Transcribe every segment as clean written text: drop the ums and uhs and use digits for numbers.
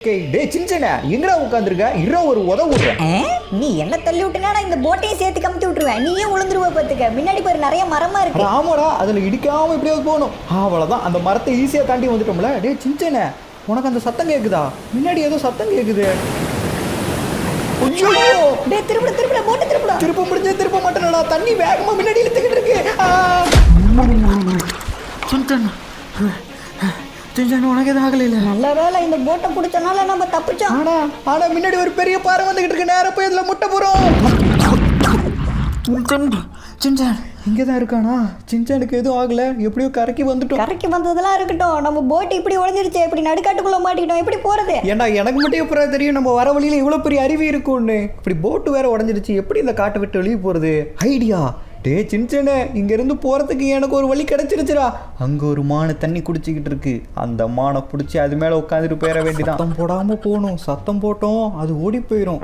எங்கடா உட்காந்துருக்க இரோ ஒரு உதவு விடுறேன். நீ என்ன தள்ளி விட்டுனா இந்த போட்டையும் சேர்த்து கமுத்தி விட்டுருவேன். நீயே உளுந்துருவ பார்த்துக்க. முன்னாடி பாரு நிறைய மரமா இருக்கு. ஆமாடா, அதுல இடிக்காம இப்படியாவது போகணும். அவ்வளவுதான், அந்த மரத்தை ஈஸியா தாண்டி வந்துட்டோம்ல. டே சின்சனே, உனக்கு அந்த சத்தம் கேக்குதா? முன்னாடி ஏதோ சத்தம் கேக்குது. ஐயோ, டேய் திருப்பட போட்டு திருப்ப முடிஞ்சே திருப்ப மாட்டேனடா. தண்ணி வேகமா முன்னாடி இழுத்துக்கிட்டு இருக்கு. சின்சன் உனக்கு எதுவும் ஆகல? நல்ல வேலை இந்த போட்டை பிடிச்சனால நம்ம தப்பிச்சோம். ஆனா முன்னாடி ஒரு பெரிய பாறை வந்துகிட்டு இருக்கு. நேரா போய் இதுல முட்டை போறோம். சின்சன் இங்கதான் இருக்கானா? சின்சனுக்கு எதுவும் ஆகல, எப்படியோ கரைக்கு வந்துட்டோம். கரைக்கு வந்ததெல்லாம் இருக்கட்டும், நம்ம போட்டு இப்படி உடைஞ்சிருச்சு. இப்படி நடுக்காட்டுக்குள்ள மாட்டிக்கிட்டோம். எப்படி போறது? ஏன்னா எனக்கு மட்டும் எப்பறம் தெரியும் நம்ம வர வழியில இவ்வளவு பெரிய அருவி இருக்கும்னு. இப்படி போட்டு வேற உடஞ்சிருச்சு. எப்படி இந்த காட்டை விட்டு வெளியே போறது? ஐடியா. டே சின்சனே, இங்க இருந்து போறதுக்கு எனக்கு ஒரு வழி கிடைச்சிருச்சுடா. அங்க ஒரு மானை தண்ணி குடிச்சிக்கிட்டு இருக்கு. அந்த மானை பிடிச்சி அது மேல உட்காந்துட்டு போயிட வேண்டியதான். சத்தம் போடாம போகணும். சத்தம் போட்டோம் அது ஓடி போயிடும்.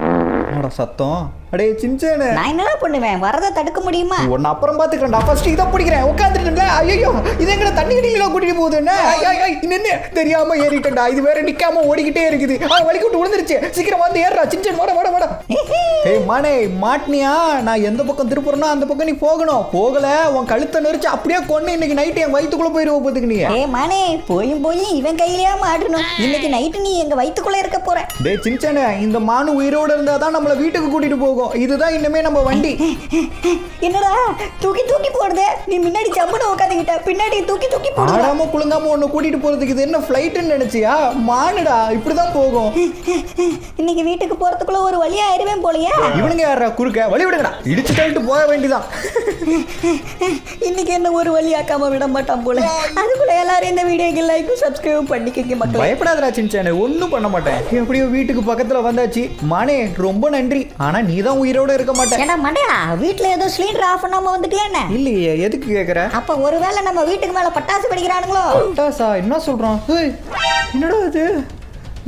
என்னடா சத்தம்? அடே சின்சனே, நான் என்னடா பண்ணுவேன்? வரத தடுக்க முடியுமா? உன்னை அப்புறம் பாத்துக்கிறேன்டா. ஃபர்ஸ்ட் இதை பிடிக்கிறேன். உட்காந்துட்டு. ஐயோ, இது எங்கட தண்ணி கடியில கூட்டிட்டு போகுது. என்ன தெரியாம ஏறிட்டா. இது வேற நிக்காம ஓடிக்கிட்டே இருக்குது. வலிக்கிட்டு விழுந்துருச்சு. சீக்கிரம் வந்து ஏறா சின்சன். வட ஏய் மானே, மாட்னியா? நான் எந்த பக்கம் திருப்புறனோ அந்த பக்கம் நீ போகணும். போகல உன் கழுத்தை நெரிச்சு அப்படியே கொண்டு இன்னைக்கு நைட்டு என் வயிற்றுக்குள்ள போயிருவோம். போதுக்கு நீ. ஏய் மானே, போய் இவன் கையிலேயே மாட்டணும். இன்னைக்கு நைட்டு நீ எங்க வயிற்றுக்குள்ள இருக்க போற. டே சின்சனே, இந்த மானு உயிரோட இருந்தா தான் நம்மள வீட்டுக்கு கூட்டிட்டு போகும். இதுதான் இனிமே நம்ம வண்டி. என்னடா தூக்கி போடுதே? நீ முன்னாடி ஜம்புன்னு உட்காந்துக்கிட்ட, பின்னாடி தூக்கி போடு. ஆடாம குலுங்காம ஒன்னு கூட்டிட்டு போறதுக்கு இது என்ன ஃப்ளைட்னு நினைச்சியா? மானுடா, இப்படிதான் போகும். இன்னைக்கு வீட்டுக்கு போறதுக்குள்ள ஒரு வழியா ஆயிருவேன் போலயே. இவனுங்க யாரா குறுக்க? வழி விடுங்கடா. இடிச்சு தள்ளிட்டு போக வேண்டியதான். இன்னைக்கு என்ன ஒரு வழி ஆக்காம விட மாட்டான் போல. அதுக்குள்ள எல்லாரும் இந்த வீடியோக்கு லைக் சப்ஸ்கிரைப் பண்ணிக்கங்க மக்களே. பயப்படாதடா சின்சனே, ஒன்னும் பண்ண மாட்டேன். எப்படியோ வீட்டுக்கு பக்கத்துல வந்தாச்சு. மானே ரொம்ப நன்றி. ஆனா நீ தான் உயிரோட இருக்க மாட்டேன். ஏடா மண்டையா, வீட்ல ஏதோ சிலிண்டர் ஆஃப் பண்ணாம வந்துட்டியா என்ன? இல்லையே, எதுக்கு கேக்குற? அப்ப ஒருவேளை நம்ம வீட்டுக்கு மேல பட்டாசு வெடிக்கிறானுங்களோ? பட்டாசா? என்ன சொல்றான்? என்னடா இது?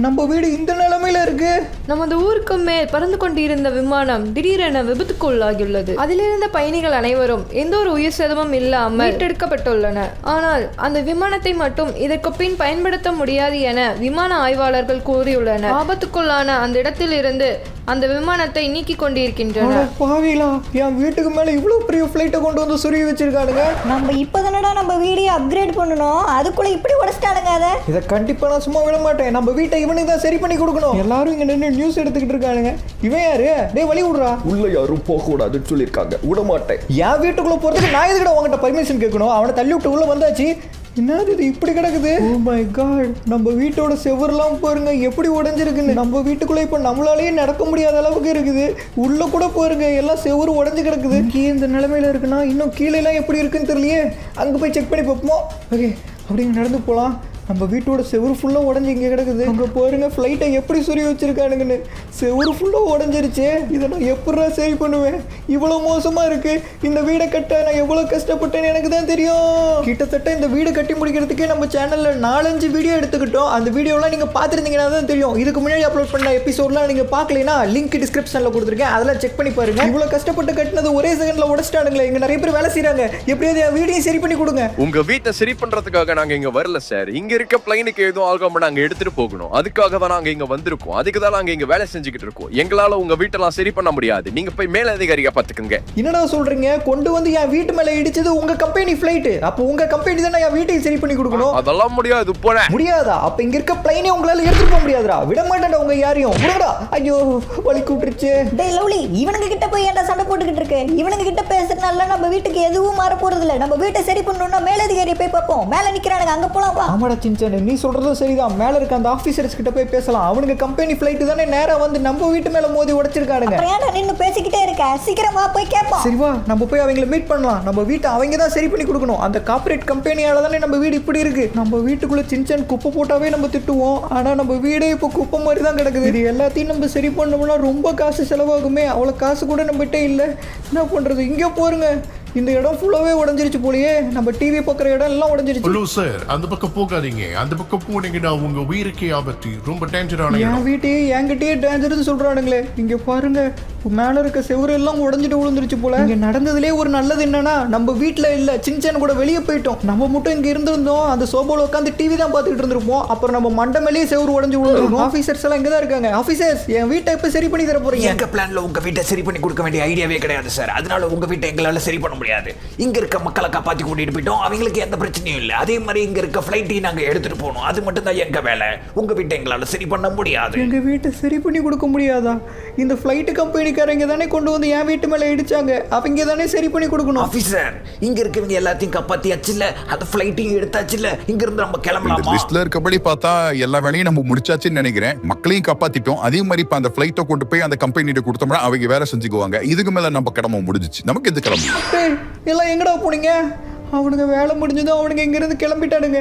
நம்ம வீடு இந்த நிலைமையில இருக்கு. நமது ஊருக்கு மேல் பறந்து கொண்டிருந்த விமானம் திடீரென விபத்துக்குள்ளாகியுள்ளது. அதிலிருந்த பயணிகள் அனைவரும் எந்த ஒரு உயிர் சேதமும் இல்லாமல் மீட்டெடுக்கப்பட்டுள்ளனர். ஆனால் அந்த விமானத்தை மட்டும் இதற்கு பின் பயன்படுத்த முடியாது என விமான ஆய்வாளர்கள் கூறியுள்ளனர். ஆபத்துக்குள்ளான அந்த இடத்தில் இருந்து அந்த விமானத்தை நீக்கி கொண்டிருக்கின்றனர். பாவிலா, என் வீட்டுக்கு மேல இவ்வளவு பெரிய ஃபிளைட்டை கொண்டு வந்து சுருகி வச்சிருக்கானுங்க. நம்ம இப்பதானடா நம்ம வீடியோ அப்கிரேட் பண்ணணும், அதுக்குள்ள இப்படி உடைச்சிட்டானுங்க. அதை இதை கண்டிப்பா நான் சும்மா விட மாட்டேன். நம்ம வீட்டை இவனுக்கு தான் சரி பண்ணி கொடுக்கணும். எல்லாரும் இங்க நின்று நியூஸ் எடுத்துக்கிட்டு இருக்கானுங்க. இவன் யாரு? டேய் வழி விடுறா. உள்ள யாரும் போக கூடாதுன்னு சொல்லியிருக்காங்க, விட மாட்டேன். என் வீட்டுக்குள்ள போறதுக்கு நான் எதுக்கிட்ட உங்ககிட்ட பர்மிஷன் கேட்கணும்? அவனை தள்ளி விட்டு உள்ள வந்தாச்சு. என்னது இது இப்படி கிடக்குது? ஓ மை காட், நம்ம வீட்டோட செவரெல்லாம் பாருங்க எப்படி உடைஞ்சிருக்குன்னு. நம்ம வீட்டுக்குள்ள இப்ப நம்மளாலேயே நடக்க முடியாத அளவுக்கு இருக்குது. உள்ள கூட பாருங்க எல்லாம் செவரு உடைஞ்சு கிடக்குது. கீழே இந்த நிலைமையில இருக்குன்னா இன்னும் கீழே எல்லாம் எப்படி இருக்குன்னு தெரியலையே. அங்க போய் செக் பண்ணி பார்ப்போம். ஓகே, அப்படிங்க நடந்து போலாம். நம்ம வீட்டோட செவரு ஃபுல்லாக உடஞ்சி இங்கே கிடக்குது. அங்கே பாருங்க ஃப்ளைட்டை எப்படி சுரி வச்சிருக்கானுங்கன்னு. செவரு ஃபுல்லாக உடஞ்சிருச்சு. இதை நான் எப்படா சரி பண்ணுவேன்? இவ்வளோ மோசமாக இருக்கு. இந்த வீடை கட்ட நான் எவ்வளோ கஷ்டப்பட்டேன்னு எனக்கு தான் தெரியும். கிட்டத்தட்ட இந்த வீடு கட்டி முடிக்கிறதுக்கே நம்ம சேனலில் 4-5 வீடியோ எடுத்துக்கிட்டோம். அந்த வீடியோலாம் நீங்கள் பார்த்துருந்தீங்கன்னா தான் தெரியும். இதுக்கு முன்னாடி அப்லோட் பண்ண எபிசோட்லாம் நீங்கள் பார்க்கலைன்னா லிங்க் டிஸ்கிரிப்ஷனில் கொடுத்துருக்கேன், அதெல்லாம் செக் பண்ணி பாருங்க. இவ்வளோ கஷ்டப்பட்டு கட்டினது ஒரே செகண்டில் உடச்சிட்டானுங்களே. இங்கே நிறைய பேர் வேலை செய்கிறாங்க. எப்படியாவது என் வீடியோ சரி பண்ணி கொடுங்க. உங்க வீட்டை சரி பண்றதுக்காக நாங்க இங்க வரல சார். இங்க இருக்க பிளைனுக்கு எதுவும் ஆகாம நாங்க எடுத்துட்டு போகணும். அதுக்காக தான் நாங்க இங்க வந்திருக்கோம். அதுக்கு தான் நாங்க இங்க வேலை செஞ்சுக்கிட்டு இருக்கோம். எங்களால உங்க வீட்டெல்லாம் சரி பண்ண முடியாது. நீங்க போய் மேல அதிகாரியா பாத்துக்கங்க. என்னடா சொல்றீங்க? கொண்டு வந்து என் வீட்டு மேல இடிச்சது உங்க கம்பெனி ஃபிளைட். அப்ப உங்க கம்பெனி தான் என் வீட்டை சரி பண்ணி கொடுக்கணும். அதெல்லாம் முடியாது. போனே முடியாதா? அப்ப இங்க இருக்க பிளைனே உங்களால எடுத்துட்டு போக முடியாதுடா. விட மாட்டேன்டா உங்க யாரையும். விடுடா. ஐயோ வலி கூட்டுருச்சு. டேய் லவ்லி, இவனுங்க கிட்ட போய் ஏன்டா சண்டை போட்டுக்கிட்டு இருக்கு? இவனுங்க கிட்ட பேசுறதுனால நம்ம வீட்டுக்கு எதுவும் மாற போறது இல்ல. நம்ம வீட்டை சரி பண்ணணும்னா மேலதிகாரி போய் பார்ப்போம். மேல நிக்கிறானுங்க, அங்க போலாம் வா. ஆமாடா சின்சன், நீ சொல்றதும் சரிதான். மேல இருக்க அந்த ஆபீசர்ஸ் கிட்ட போய் பேசலாம். அவனுங்க கம்பெனி ஃபிளைட் தானே நேரா வந்து நம்ம வீட்டு மேல மோதி உடைச்சிருக்கானுங்க. அப்புறம் ஏன்டா நின்னு பேசிக்கிட்டே இருக்க? சீக்கிரம் வா போய் கேட்போம். சரி வா, நம்ம போய் அவங்கள மீட் பண்ணலாம். நம்ம வீட்டை அவங்க தான் சரி பண்ணி கொடுக்கணும். அந்த கார்ப்பரேட் கம்பெனியால தானே நம்ம வீடு இப்படி இருக்கு. நம்ம வீட்டுக்குள்ள சின்சன் குப்பை போட்டாவே நம்ம திட்டுவோம். ஆனா நம்ம வீடே இப்போ குப்பை மாதிரி தான் கிடக்குது. இது எல்லாத்தையும் நம்ம சரி பண்ணோம்னா ரொம்ப காசு செலவாகுமே. அவ்வளோ காசு கூட நம்மகிட்ட இல்லை. என்ன பண்றது? இங்கே போருங்க, இந்த இடம் ஃபுல்லாவே உடைஞ்சிருச்சு போலயே. நம்ம டிவி பார்க்குற இடம் எல்லாம் உடைஞ்சிருச்சு. ஹலோ சார், அந்த பக்கம் போகாதீங்க. அந்த பக்கம் போனீங்கன்னா உங்க உயிருக்கே ஆபத்து. ரொம்ப டேஞ்சரான என் இடம். வீட்டையே என்கிட்டயே டேஞ்சர்னு சொல்றானுங்களே. இங்க பாருங்க, மேல இருக்க செவுரு எல்லாம் உடைஞ்சிட்டு விழுந்துருச்சு போல. இங்க நடந்ததுலயே ஒரு நல்லது என்னன்னா, நம்ம வீட்ல இல்ல, சின்சான் கூட வெளியே போயிட்டோம். நம்ம மட்டும் இங்க இருந்திருந்தோம், அந்த சோபால உட்காந்து டிவி தான் பார்த்துக்கிட்டு இருந்திருப்போம். அப்புறம் நம்ம மண்டை மேலேயே செவுரு உடைஞ்சு விழுந்துருக்கும். ஆபீசர்ஸ் எல்லாம் இங்க தான் இருக்காங்க. ஆபீசர்ஸ், என் வீட்டை எப்ப சரி பண்ணி தர போறீங்க? எங்க பிளான்ல உங்க வீட்டை சரி பண்ணி கொடுக்க வேண்டிய ஐடியாவே கிடையாது சார். அதனால உங்க வீட்டை எங்களால சரி பண்ண முடியாது. இங்க இருக்க மக்களை காப்பாத்தி கூட்டிட்டு போயிட்டோம். அவங்களுக்கு எந்த பிரச்சனையும் இல்லை. அதே மாதிரி இங்க இருக்க ஃபிளைட்டையும் நாங்க எடுத்துட்டு போகணும். அது மட்டும் தான் எங்க வேலை. உங்க வீட்டை எங்களால சரி பண்ண முடியாது. எங்க வீட்டை சரி பண்ணி கொடுக்க முடியாதா? இந்த ஃபிளைட் கம்பெனிக்காரங்க தானே கொண்டு வந்து என் வீட்டு மேல இடிச்சாங்க. அவங்க தானே சரி பண்ணி கொடுக்கணும். ஆபீசர், இங்க இருக்கவங்க எல்லாத்தையும் காப்பாத்தியாச்சு இல்ல, அந்த ஃபிளைட்டையும் எடுத்தாச்சு இல்ல, இங்க இருந்து நம்ம இந்த கிளம்பலாமா? லிஸ்ட்ல இருக்கபடி பார்த்தா எல்லா வேலையும் நம்ம முடிச்சாச்சுன்னு நினைக்கிறேன். மக்களையும் காப்பாத்திட்டோம். அதே மாதிரி இப்ப அந்த ஃபிளைட்டை கொண்டு போய் அந்த கம்பெனிட்ட கொடுத்தோம்னா அவங்க வேற செஞ்சுக்குவாங்க. இதுக்கு மேல நம்ம கடமை முடிஞ்சிச்சு. நமக்கு எது கிளம்பு? டேய், எல்லாம் எங்கடா போனீங்க? அவனுங்க வேலை முடிஞ்சதும் அவனுங்க இங்கிருந்து கிளம்பிட்டானுங்க.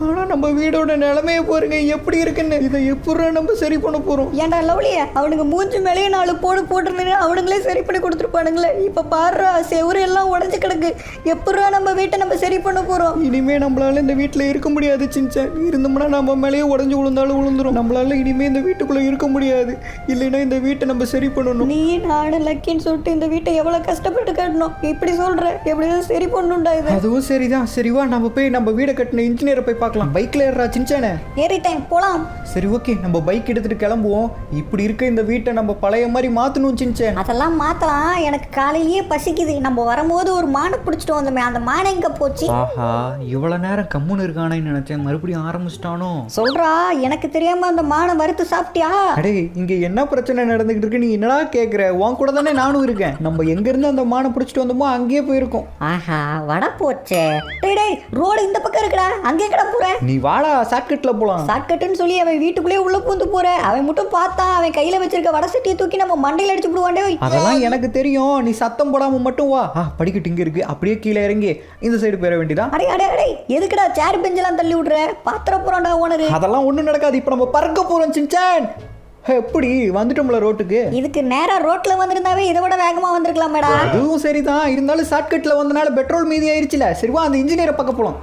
ஆனா நம்ம வீடோட நிலைமையை பாருங்க எப்படி இருக்குன்னு. இதை எப்படா நம்ம சரி பண்ண போறோம்? ஏன்டா லவ்லியே, அவனுங்க மூஞ்சி மேலேயே 4 போட்டுருந்தீங்க, அவனுங்களே சரி பண்ணி கொடுத்துருப்பானுங்களே. இப்ப பாரு, செவுரு எல்லாம் உடைஞ்சு கிடக்கு. எப்படா நம்ம வீட்டை நம்ம சரி பண்ண போறோம்? இனிமே நம்மளால இந்த வீட்டுல இருக்க முடியாது சின்சான். இருந்தோம்னா நம்ம மேலேயே உடைஞ்சு விழுந்தாலும் விழுந்துரும். நம்மளால இனிமே இந்த வீட்டுக்குள்ள இருக்க முடியாது. இல்லைன்னா இந்த வீட்டை நம்ம சரி பண்ணணும். நீ நானும் லக்கின்னு சொல்லிட்டு இந்த வீட்டை எவ்வளவு கஷ்டப்பட்டு கட்டணும். இப்படி சொல்ற, எப்படியாவது சரி பண்ணணும்டா இது. அதுவும் சரிதான். சரிவா, நம்ம போய் நம்ம வீடை கட்டின இன்ஜினியரை போய் பார்க்கலாம். பைக்ல ஏறா சின்சானே. ஏறிட்டேன், போலாம். சரி, ஓகே, நம்ம பைக் எடுத்துட்டு கிளம்புவோம். இப்படி இருக்க இந்த வீட்டை நம்ம பழைய மாதிரி மாத்தணும் சின்சான். அதெல்லாம் மாத்தலாம். எனக்கு காலையிலேயே பசிக்குது. நம்ம வரும்போது ஒரு மானை பிடிச்சிட்டு வந்தோமே, அந்த மானை எங்க போச்சு? ஆஹா, இவ்வளவு நேரம் கம்முன்னு இருக்கானேன்னு நினைச்சேன். மறுபடியும் ஆரம்பிச்சிட்டானோ? சொல்றா, எனக்கு தெரியாம அந்த மானை வறுத்து சாப்பிட்டியா? அடே, இங்க என்ன பிரச்சனை நடந்துகிட்டு இருக்கு? நீ என்னடா கேக்குற? உன் கூட தானே நானும் இருக்கேன். நம்ம எங்க இருந்து அந்த மானை பிடிச்சிட்டு வந்தோமோ அங்கேயே போயிருக்கோம். ஆஹா, வட போச்சே. டேய் டேய், ரோடு இந்த பக்கம் இருக்குடா. அங்கே எங்கடா போற? நீ வாடா, ஷார்ட்கட்ல போலாம். ஷார்ட்கட்னு சொல்லி அவன் வீட்டுக்குள்ளே உள்ள பூந்து போற. அவன் மட்டும் பார்த்தா அவன் கையில வச்சிருக்க வட சட்டியை தூக்கி நம்ம மண்டையில அடிச்சு விடுவாண்டே. அதெல்லாம் எனக்கு தெரியும். நீ சத்தம் போடாம மட்டும் வா. படிக்கட்டு இங்க இருக்கு. அப்படியே கீழே இறங்கி இந்த சைடு போயிட வேண்டியதா. அடே அடே அடே, எதுக்குடா சேர் பெஞ்செல்லாம் தள்ளி விடுற? பாத்திர போறான்டா ஓனரு. அதெல்லாம் ஒண்ணும் நடக்காது. இப்ப நம்ம பறக்க போறோம் சின்சான். எப்படி வந்துட்டோம்ல ரோட்டுக்கு? இதுக்கு நேரா ரோட்ல வந்திருந்தாவே இதை விட வேகமா வந்திருக்கலாமேடா. அதுவும் சரிதான். இருந்தாலும் ஷார்ட்கட்ல வந்தனால பெட்ரோல் மீதி ஆயிருச்சுல. சரிவா, அந்த இன்ஜினியரை பார்க்க போலாம்.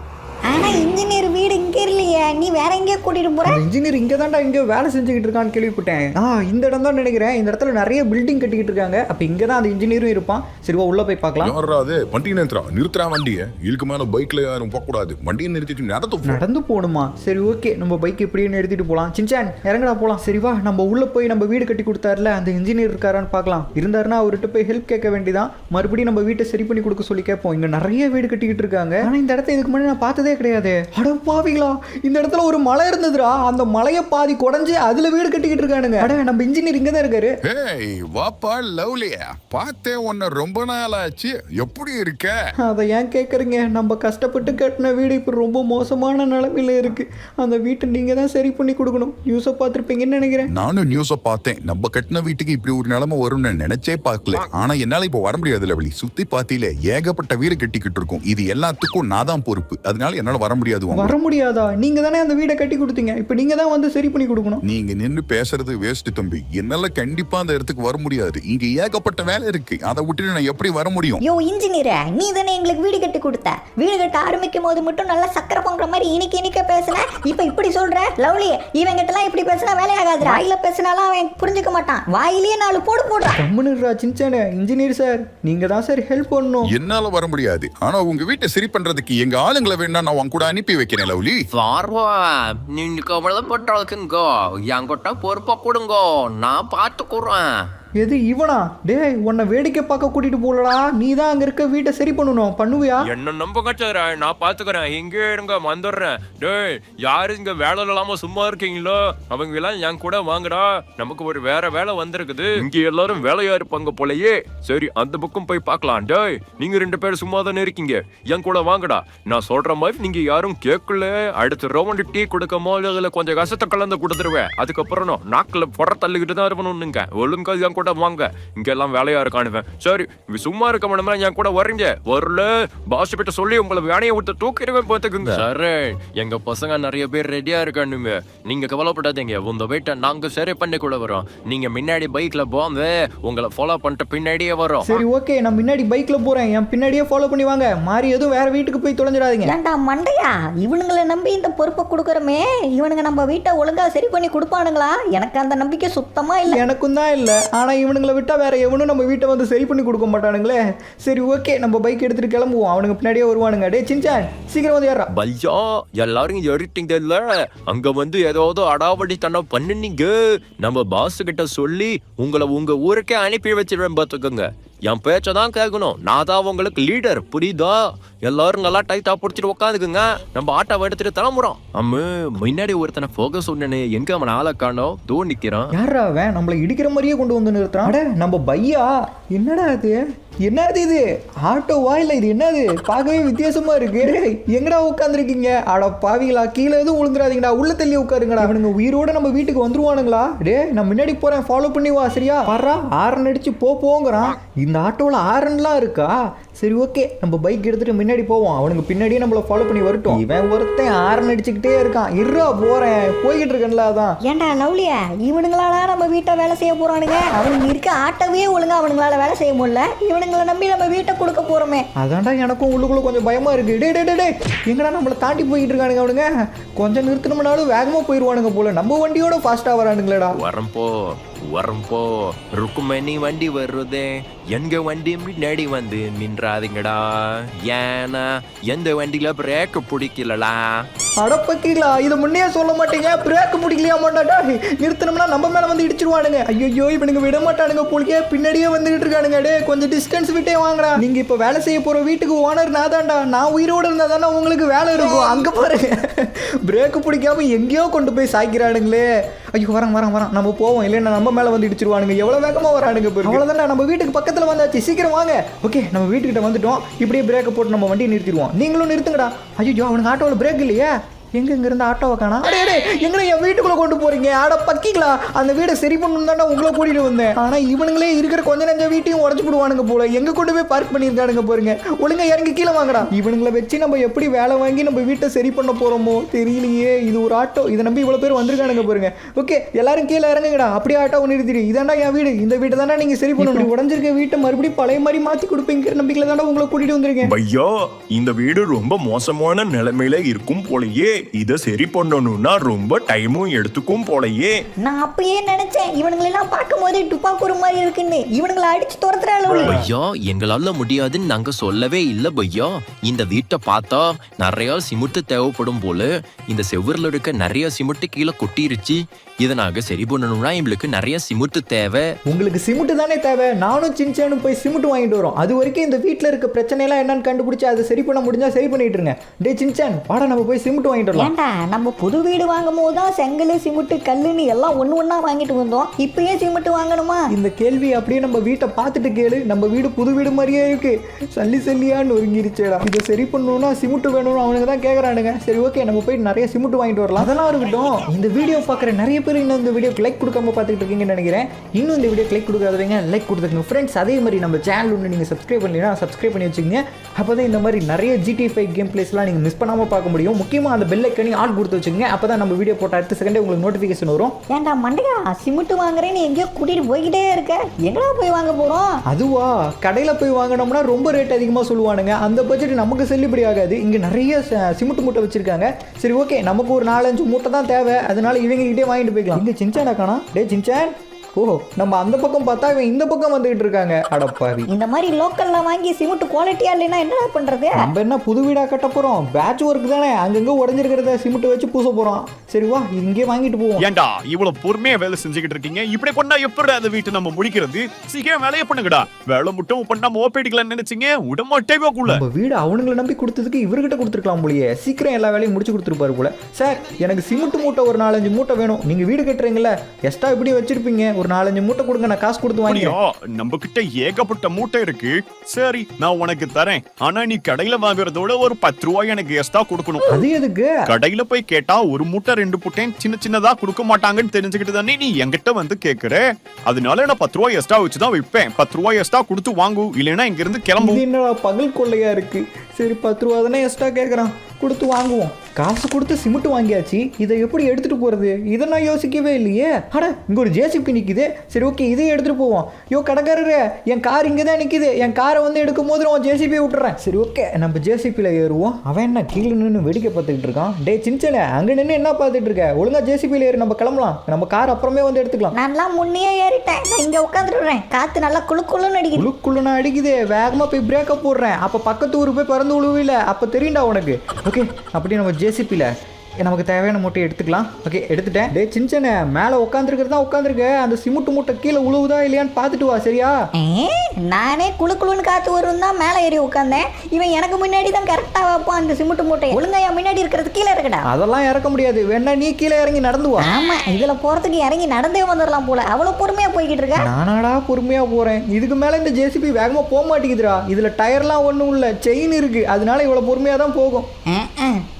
ஆனா இன்ஜினியர் வீடு இங்க இல்லையே. நீ வேற எங்கேயோ கூட்டிட்டு போற? அந்த இன்ஜினியர் இங்க தான்டா இங்க வேலை செஞ்சுக்கிட்டு இருக்கான்னு கேள்விப்பட்டேன். இந்த இடம் தான் நினைக்கிறேன். இந்த இடத்துல நிறைய பில்டிங் கட்டிக்கிட்டு இருக்காங்க. அப்ப இங்க தான் அந்த இன்ஜினியரும் இருப்பான். சரிவா, உள்ள போய் பார்க்கலாம். யாராவது வண்டி நிறுத்துறா வண்டியை. இதுக்கு மேல பைக்ல யாரும் போக கூடாது. வண்டியை நிறுத்திட்டு நடந்து போகணுமா? சரி, ஓகே, நம்ம பைக் எப்படியே நிறுத்திட்டு போலாம். சின்சான், இறங்கடா போலாம். சரிவா, நம்ம உள்ள போய் நம்ம வீடு கட்டி கொடுத்தாருல அந்த இன்ஜினியர் இருக்காரான்னு பார்க்கலாம். இருந்தாருன்னா அவர்கிட்ட போய் ஹெல்ப் கேட்க வேண்டியதான். மறுபடியும் நம்ம வீட்டை சரி பண்ணி கொடுக்க சொல்லி கேட்போம். இங்க நிறைய வீடு கட்டிக்கிட்டு இருக்காங்க. ஆனா இந்த இடத்த இதுக்கு முன்னாடி நான் பார்த்ததே கிடையாது. அட பாவிங்களா, இந்த இடத்துல ஒரு மலை இருந்ததுடா. அந்த மலையை பாதி குடைஞ்சு அதுல வீடு கட்டிக்கிட்டு இருக்கானுங்க. அட, நம்ம இன்ஜினியர் இங்க தான் இருக்காரு. ஏய் வாப்பா லவ்லியா, பார்த்தே உன்னை ரொம்ப நாள் ஆச்சு. எப்படி இருக்க? அதை ஏன் கேட்குறீங்க? நம்ம கஷ்டப்பட்டு கட்டின வீடு இப்போ ரொம்ப மோசமான நிலைமையில இருக்கு. அந்த வீட்டை நீங்க தான் சரி பண்ணி கொடுக்கணும். நியூஸை பார்த்துருப்பீங்கன்னு நினைக்கிறேன். நானும் நியூஸை பார்த்தேன். நம்ம கட்டின வீட்டுக்கு இப்படி ஒரு நிலைமை வரும்னு நினைச்சே பார்க்கல. ஆனா என்னால இப்போ வர முடியாது லவ்லி. சுத்தி பாத்தியில ஏகப்பட்ட வீடு கட்டிக்கிட்டு இருக்கும். இது எல்லாத்துக்கும் நான் தான் பொறுப்பு. அதனால என்னால வர முடியாது. வர முடியாதா? நீங்க தானே அந்த வீடை கட்டி கொடுத்தீங்க. இப்போ நீங்க தான் வந்து சரி பண்ணி கொடுக்கணும். நீங்க நின்று பேசுறது வேஸ்ட் தம்பி. என்னால கண்டிப்பா அந்த இடத்துக்கு வர முடியாது. இங்க ஏகப்பட்ட வேலை இருக்கு. அதை விட்டுட்டு நான் எப்படி வர முடியும்? யோ இன்ஜினியரே, நீ தானே எங்களுக்கு வீடு கட்டி கொடுத்த. வீடு கட்ட ஆரம்பிக்கும் போது மட்டும் நல்லா சக்கரை பொங்குற மாதிரி இனிக்க பேசுன. இப்ப இப்படி சொல்ற? லவ்லி, இவங்கிட்ட எல்லாம் இப்படி பேசினா வேலையாகாது. வாயில பேசினாலும் அவன் புரிஞ்சுக்க மாட்டான். வாயிலேயே 4 போடுறான். கம்முனுடா சின்சானே. இன்ஜினியர் சார், நீங்க தான் சார் ஹெல்ப் பண்ணணும். என்னால வர முடியாது. ஆனா உங்க வீட்டை சரி பண்றதுக்கு எங்க ஆளுங்களை வேணா நான் உங்க கூட அனுப்பி வைக்கிறேன் லவ்லி. பார்வா, நீங்க கவலைப்பட்டாளுக்குங்கோ. என்கிட்ட பொறுப்பா கொடுங்கோ, நான் பார்த்துக்குறேன். எது இவனா? டேய், உன்னை வேடிக்கை பார்க்க கூட்டிட்டு போலடா. நீ தான் அங்க இருக்க வீட்டை சரி பண்ணணும். பண்ணுவியா? என்ன நம்புங்க சார், நான் பாத்துக்கிறேன். இங்கே இருங்க, வந்துடுறேன். டேய், யாரு இங்க வேலை இல்லாம சும்மா இருக்கீங்களோ அவங்க எல்லாம் என் கூட வாங்கடா. நமக்கு ஒரு வேற வேலை வந்திருக்குது. இங்க எல்லாரும் வேலையா இருப்பாங்க போலயே. சரி, அந்த பக்கம் போய் பார்க்கலாம். டேய், நீங்க 2 பேரும் சும்மா தானே இருக்கீங்க. என் கூட வாங்கடா. நான் சொல்ற மாதிரி நீங்க யாரும் கேட்கல. அடுத்த ரவுண்ட் டீ கொடுக்க போது அதுல கொஞ்சம் கசத்தை கலந்து கொடுத்துருவேன். அதுக்கப்புறம் நாக்குல பொற தள்ளிக்கிட்டு தான் இருக்கணும்னுங்க. ஒழுங்கா என் கூட வாங்க, இங்க எல்லாம் வேலையா இருக்கானுவேன். சரி சும்மா இருக்க முடியுமா, என் கூட வரீங்க? வரல பாஸ் கிட்ட சொல்லி உங்களை வேலையை விட்டு தூக்கிடுவேன் பார்த்துக்குங்க. சரி எங்க பசங்க நிறைய பேர் ரெடியா இருக்கானுங்க, நீங்க கவலைப்படாதீங்க. உங்க வீட்டை நாங்க சரி பண்ணி கூட வரோம். நீங்க முன்னாடி பைக்ல போங்க, உங்களை ஃபாலோ பண்ணிட்டு பின்னாடியே வரோம். சரி ஓகே, நான் முன்னாடி பைக்ல போறேன், என் பின்னாடியே ஃபாலோ பண்ணி வாங்க. மாறி எதுவும் வேற வீட்டுக்கு போய் தொலைஞ்சிடாதீங்க. ஏன்டா மண்டையா, இவனுங்களை நம்பி இந்த பொறுப்பை கொடுக்குறோமே, இவனுங்க நம்ம வீட்டை ஒழுங்கா சரி பண்ணி கொடுப்பானுங்களா? எனக்கு அந்த நம்பிக்கை சுத்தமா இல்ல. எனக்கும் தான் இல்லை, ஆனா இவனுங்களை விட்டா வேற எவனும் நம்ம வீட்டை வந்து சரி பண்ணி கொடுக்க மாட்டானுங்களே. சரி ஓகே, நம்ம பைக் எடுத்துட்டு கிளம்புவோம், அவனுக்கு பின்னாடியே வருவானுங்க. டே சின்சான் சீக்கிரம் வந்து ஏறா. பையா எல்லாரும் ஏறிட்டீங்க இல்ல, அங்க வந்து ஏதாவது அடாவடித்தனம் பண்ணுனீங்க, நம்ம பாஸ் கிட்ட சொல்லி உங்களை உங்க ஊருக்கே அனுப்பி வச்சிருவேன் பார்த்துக்கோங்க. என் பேச்சதான் கேட்கணும், நான் தான் உங்களுக்கு லீடர், புரியுதா? எல்லாரும் நல்லா டைட்டா பிடிச்சிட்டு உட்காந்துக்குங்க, நம்ம ஆட்டோவை எடுத்துட்டு கிளம்புறோம். அம்மு முன்னாடி ஒருத்தனை போக சொன்னேன்னு எங்க அவன் ஆளை காணோம், தோ நிக்கிறான். யாரா அவன்? நம்மளை இடிக்கிற மாதிரியே கொண்டு வந்து நிறுத்துறான். அட நம்ம பையா, என்னடா இது? என்னது இது? ஆட்டோவா இல்ல இது என்னது? பார்க்கவே வித்தியாசமா இருக்கு. எங்கடா உட்காந்துருக்கீங்க? அட பாவிகளா, கீழே எதுவும் விழுந்துடாதீங்கடா, உள்ள தள்ளி உட்காருங்கடா. அவனுங்க உயிரோட நம்ம வீட்டுக்கு வந்துருவானுங்களா? டே நான் முன்னாடி போறேன், ஃபாலோ பண்ணி வா. சரியா? பாரா ஆரன் அடிச்சு போங்கிறான். இந்த ஆட்டோவில் ஆரன்லாம் இருக்கா? சரி ஓகே, நம்ம பைக் எடுத்துட்டு முன்னாடி போவோம், அவனுக்கு பின்னாடியே நம்மள ஃபாலோ பண்ணி வரட்டும். இவன் ஒருத்தன் ஆரன் அடிச்சுக்கிட்டே இருக்கான். இருறா போறேன், போய்கிட்டு இருக்கேன்ல. அதான் ஏன்டா லவ்லியா, இவனுங்களால நம்ம வீட்டை வேலை செய்ய போறானுங்க. அவனுங்க இருக்க ஆட்டோவே ஒழுங்கா அவனுங்களால வேலை செய்ய முடியல, இவனுங்களை நம்பி நம்ம வீட்டை கொடுக்க போறோமே. அதான்டா எனக்கும் உள்ளுக்குள்ள கொஞ்சம் பயமா இருக்கு. டே டே டே எங்கடா நம்மளை தாண்டி போய்கிட்டு இருக்கானுங்க அவனுங்க? கொஞ்சம் நிறுத்தணும்னாலும் வேகமா போயிடுவானுங்க போல, நம்ம வண்டியோட ஃபாஸ்டா வரானுங்களேடா. வரம்போ ருக்குமணி வண்டி வருதே, எங்க வண்டி முன்னாடி வந்து நின்றாதீங்கடா, ஏன்னா எந்த வண்டியில பிரேக் பிடிக்கலடா. அடப்பக்கீங்களா, இதை முன்னே சொல்ல மாட்டீங்க? பிரேக் பிடிக்கலையா மாட்டாடா? நிறுத்தணும்னா நம்ம மேல வந்து இடிச்சிருவானுங்க. ஐயோ இவனுங்க விட மாட்டானுங்க போலியே, பின்னாடியே வந்துகிட்டு இருக்கானுங்க. டே கொஞ்சம் டிஸ்டன்ஸ் விட்டே வாங்கடா. நீங்க இப்ப வேலை செய்ய போற வீட்டுக்கு ஓனர் நான் தான்டா, நான் உயிரோட இருந்தா தானே உங்களுக்கு வேலை இருக்கும். அங்க பாருங்க, பிரேக் பிடிக்காம எங்கேயோ கொண்டு போய் சாய்க்கிறானுங்களே. ஐயோ வரான், நம்ம போவோம், இல்லைன்னா நம்ம மேல வந்து இடிச்சிருவானுங்க. எவ்வளவு வேகமா வரானுங்க பாருங்க. அவ்வளவுதான்டா, நம்ம வீட்டுக்கு பக்கத்துல வந்தாச்சு, சீக்கிரம் வாங்க. ஓகே நம்ம வீட்டுக்கிட்ட வந்துட்டோம், இப்படியே பிரேக்கை போட்டு நம்ம வண்டியை நிறுத்திடுவோம். நீங்களும் நிறுத்துங்கடா. ஐயோ அவனுக்கு ஆட்டோவில் பிரேக் இல்லையா? எங்க இருந்து ஆட்டோவை காணா? அடே எங்களை என் வீட்டுக்குள்ள கொண்டு போறீங்க? அட பக்கிங்களா, அந்த வீடை சரி பண்ணணும் தானே உங்களை கூட்டிட்டு வந்தேன். ஆனா இவனுங்களே இருக்கிற கொஞ்ச நெஞ்ச வீட்டையும் உடச்சு போடுவானுங்க போல. எங்க கொண்டு போய் பார்க் பண்ணியிருக்கானுங்க பாருங்க. ஒழுங்கா இறங்கி கீழே வாங்கடா. இவனுங்களை வச்சு நம்ம எப்படி வேலை வாங்கி நம்ம வீட்டை சரி பண்ண போறோமோ தெரியலையே. இது ஒரு ஆட்டோ, இதை நம்பி இவ்வளவு பேர் வந்திருக்கானுங்க பாருங்க. ஓகே எல்லாரும் கீழே இறங்குங்கடா, அப்படியே ஆட்டோ நிறுத்திடு. இதாண்டா என் வீடு, இந்த வீட்டை தானே நீங்க சரி பண்ணணும். உடஞ்சிருக்க வீட்டை மறுபடியும் பழைய மாதிரி மாத்தி கொடுப்பீங்க நம்பிக்கையில தானே உங்களை கூட்டிட்டு வந்திருக்கேன். பையா இந்த வீடு ரொம்ப மோசமான நிலைமையில இருக்கும் போலயே, இதை சரி பண்ணணும்னா ரொம்ப டைமும் எடுத்துக்கும் போலயே. நான் அப்பயே நினைச்சேன் இவனுங்களெல்லாம் பார்க்கும்போது துப்பாக்கூர் மாதிரி இருக்குன்னு. இவனுங்களை அடிச்சு துரத்துறாள். பையா எங்களால முடியாதுன்னு நாங்க சொல்லவே இல்ல பையா. இந்த வீட்டை பார்த்தா நிறைய சிமெண்ட் தேவைப்படும் போல, இந்த செவ்வரில் இருக்க நிறைய சிமெண்ட் கீழே கொட்டிருச்சு. இதை நாங்க சரி பண்ணணும்னா எங்களுக்கு நிறைய சிமெண்ட் தேவை. உங்களுக்கு சிமெண்ட் தானே தேவை? நானும் சின்சானும் போய் சிமெண்ட் வாங்கிட்டு வரோம். அது வரைக்கும் இந்த வீட்டில் இருக்க பிரச்சனை எல்லாம் என்னன்னு கண்டுபிடிச்சு அதை சரி பண்ண முடிஞ்சா சரி பண்ணிட்டு இருங்க. டே சின்சான் வாடா, நம்ம போய் சிமெண்ட் வாங்கிட்டு வரலாம். ஏன்டா நம்ம புது வீடு வாங்கும் போது தான் செங்கல் சிமெண்ட் கல்லுன்னு எல்லாம் ஒண்ணா வாங்கிட்டு வந்தோம், இப்பயே சிமெண்ட் வாங்கணுமா? இந்த கேள்வி அப்படியே நம்ம வீட்டை பார்த்துட்டு கேளு. நம்ம வீடு புது வீடு மாதிரியே இருக்கு, சல்லியான்னு ஒருங்கிருச்சேடா. இதை சரி பண்ணணும்னா சிமெண்ட் வேணும்னு அவனுங்க தான் கேட்கறானுங்க. சரி ஓகே நம்ம போய் நிறைய சிமெண்ட் வாங்கிட்டு வரலாம். அதெல்லாம் இருக்கட்டும், இந்த வீடியோ பார்க்குற நிறைய பேர் இன்னும் இந்த வீடியோக்கு லைக் கொடுக்காம பார்த்துட்டு இருக்கீங்கன்னு நினைக்கிறேன். இன்னும் இந்த வீடியோக்கு லைக் கொடுக்காதவங்க லைக் கொடுத்துருங்க ஃப்ரெண்ட்ஸ். அதே மாதிரி நம்ம சேனல் ஒன்று நீங்கள் சப்ஸ்கிரைப் பண்ணலைன்னா சப்ஸ்கிரைப் பண்ணி வச்சுக்கோங்க. அப்போ தான் இந்த மாதிரி நிறைய GTA 5 கேம் பிளேஸ்லாம் நீங்கள் மிஸ் பண்ணாமல் பார்க்க முடியும். முக்கியமாக அந்த பெல் ஐக்கனையும் ஆன் கொடுத்து வச்சுக்கோங்க. அப்போ தான் நம்ம வீடியோ போட்ட அடுத்த செகண்டே உங்களுக்கு நோட்டிஃபிகேஷன் வரும். ஏன்டா மண்டையா, சிமெண்ட் வாங்குறேன்னு எங்கேயோ கூட்டிட்டு போய்கிட்டே இருக்க, எங்கடா போய் வாங்க போறோம்? அதுவா, கடையில் போய் வாங்கினோம்னா ரொம்ப ரேட் அதிகமாக சொல்லுவானுங்க. அந்த பட்ஜெட் நமக்கு செல்லுபடி ஆகாது. இங்கே நிறைய சிமெண்ட் மூட்டை வச்சிருக்காங்க. சரி ஓகே நமக்கு ஒரு 4-5 மூட்டை தான் தேவை, அதனால இவங்க கிட்டே வாங்கிட்டு போய்க்கலாம். இங்கே சின்சானா காணா? டே சின்சான், ஓஹோ நம்ம அந்த பக்கம் பார்த்தா இவன் இந்த பக்கம் வந்துகிட்டு இருக்காங்க. அடப்பாவி, இந்த மாதிரி லோக்கல்ல வாங்கி சிமெண்ட் குவாலிட்டியா இல்லைன்னா என்னடா பண்றது? நம்ம என்ன புது வீடா கட்ட போறோம்? பேட்ச் ஒர்க் தானே, அங்கங்க உடஞ்சிருக்கிறத சிமெண்ட் வச்சு பூச போறோம். சரி வா இங்கே வாங்கிட்டு போவோம். ஏண்டா இவ்வளவு பொறுமையா வேலை செஞ்சுக்கிட்டு இருக்கீங்க? இப்படி பண்ணா எப்படி அந்த வீட்டை நம்ம முடிக்கிறது? சீக்கிரம் வேலையை பண்ணுங்கடா. வேலை மட்டும் பண்ணாம ஓப்பேடிக்கலாம்னு நினைச்சீங்க, விடமாட்டேவாக்குள்ள. நம்ம வீடு அவனுங்களை நம்பி கொடுத்ததுக்கு இவர்கிட்ட கொடுத்துருக்கலாம் போலியே. சீக்கிரம் எல்லா வேலையும் முடிச்சு கொடுத்துருப்பாரு போல. சார் எனக்கு சிமெண்ட் மூட்டை ஒரு 4-5 மூட்டை வேணும். நீங்க வீடு கட்டுறீங்களா, எக்ஸ்ட்ரா இப்படி வச்சிருப்பீங்க, ஒரு 4-5 மூட்டை கொடுங்க, நான் காசு கொடுத்து அப்படியா? வாங்கிக்கிறேன். நம்ம கிட்ட ஏகப்பட்ட மூட்டை இருக்கு. சரி, நான் உனக்கு தரேன். ஆனா நீ கடையில வாங்குறதோட ஒரு 10 ரூபாய் எனக்கு எக்ஸ்ட்ரா கொடுக்கணும். அது எதுக்கு? கடையில போய் கேட்டா ஒரு மூட்டை 2 மூட்டை சின்ன சின்னதா கொடுக்க மாட்டாங்கன்னு தெரிஞ்சுக்கிட்டு தானே நீ என்கிட்ட வந்து கேக்குற. அதனால நான் 10 ரூபாய் எக்ஸ்ட்ரா வச்சுதான் வைப்பேன். 10 ரூபாய் எக்ஸ்ட்ரா கொடுத்து வாங்கு, இல்லைன்னா இங்க இருந்து கிளம்பு. இது என்னடா பகல் கொள்ளையா இருக்கு. சரி 10 ரூபா தானே எக்ஸ்ட்ரா கேட்குறான், கொடுத்து வாங்குவோம். காசு கொடுத்து சிமெண்ட் வாங்கியாச்சு, இதை எப்படி எடுத்துட்டு போறது? இதை நான் யோசிக்கவே இல்லையே. அட இங்க ஒரு ஜேசிபி நிக்குது. சரி ஓகே, இதையும் எடுத்துட்டு போவோம். யோ கடைக்காரரு, என் கார் இங்கே தான் நிக்குது. என் காரை வந்து எடுக்கும் போது நான் ஜேசிபியை விட்டுறேன். சரி ஓகே, நம்ம ஜேசிபியில் ஏறுவோம். அவன் என்ன கீழே நின்று வேடிக்கை பார்த்துக்கிட்டு இருக்கான்? டே சின்ன அங்கே நின்று என்ன பார்த்துட்டு இருக்க? ஒழுங்கா ஜேசிபியில் ஏறு, நம்ம கிளம்பலாம். நம்ம கார் அப்புறமே வந்து எடுத்துக்கலாம். நான்லாம் முன்னையே ஏறிட்டேன், நான் இங்க உட்காந்துருறேன். காத்து நல்லா குளுக்குள்ளுன்னு அடிக்குது. குழுக்குள்ளுனா அடிக்குது. வேகமாக போய் பிரேக்கப் போடுறேன். அப்போ பக்கத்து ஊர் போய் பறந்து விழுவில, அப்போ தெரியும்டா உனக்கு. ஓகே, அப்படி நம்ம ஜேசிபியில் நமக்கு தேவையான மூட்டையை எடுத்துக்கலாம். ஓகே எடுத்துட்டேன். டே சின்ன மேலே உட்காந்துருக்கிறது தான் உட்காந்துருக்க. அந்த சிமெண்ட் மூட்டை கீழே உழுவுதா இல்லையான்னு பார்த்துட்டு வா, சரியா? நானே குளுக்குள்ளுன்னு காத்து வரும் தான் மேலே ஏறி உட்காந்தேன். இவன் எனக்கு முன்னாடி தான் கரெக்டாக வைப்பான் அந்த சிமெண்ட் மூட்டையை. ஒழுங்கா என் முன்னாடி இருக்கிறது கீழே இருக்கடா. அதெல்லாம் இறக்க முடியாது, வேணா நீ கீழே இறங்கி நடந்து வா. ஆமா, இதுல போறதுக்கு இறங்கி நடந்தே வந்துடலாம் போல. அவ்வளவு பொறுமையா போய்கிட்டு இருக்க. நானாடா பொறுமையா போறேன். இதுக்கு மேல இந்த ஜேசிபி வேகமா போக மாட்டேங்குதுடா. இதுல டயர்லாம் ஒண்ணும் இல்ல, செயின் இருக்கு. அதனால இவ்வளவு பொறுமையா தான் போகும்.